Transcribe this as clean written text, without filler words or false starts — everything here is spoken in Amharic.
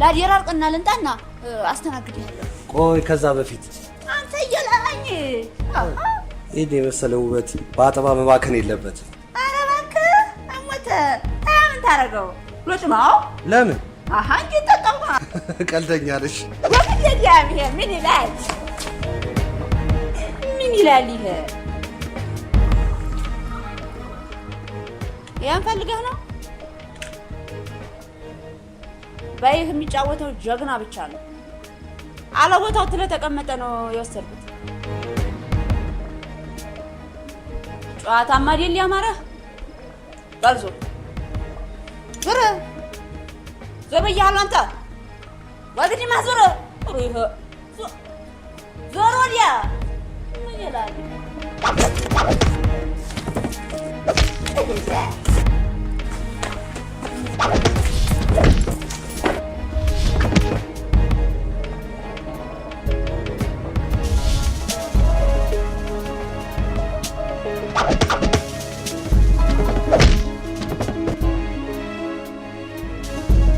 ላዲራርቅና ልንጣና አስተናግድሃለሁ። ቆይ ከዛ በፊት አንተ እየላኝ ይሄ የመሰለ ውበት በአጠባ መባከን የለበትም። ኧረ እባክህ አሞተ ምን ታረገው? ልጥማው ለምን? እንጂ ተጠማ ቀልደኛ ነሽ። ወግደኛ ምን ይላል? ምን ይላል ይሄ? ያን ፈልገህ ነው? ባይህ የሚጫወተው ጀግና ብቻ ነው። አለቦታው ስለተቀመጠ ነው የወሰድኩት። ጨዋታማ አይደል ያማረህ? በልዞ ዞር ዞር ብያለሁ። አንተ ወግዲ ማዞር ይሄ ዞር ወዲያ ምን ይላል?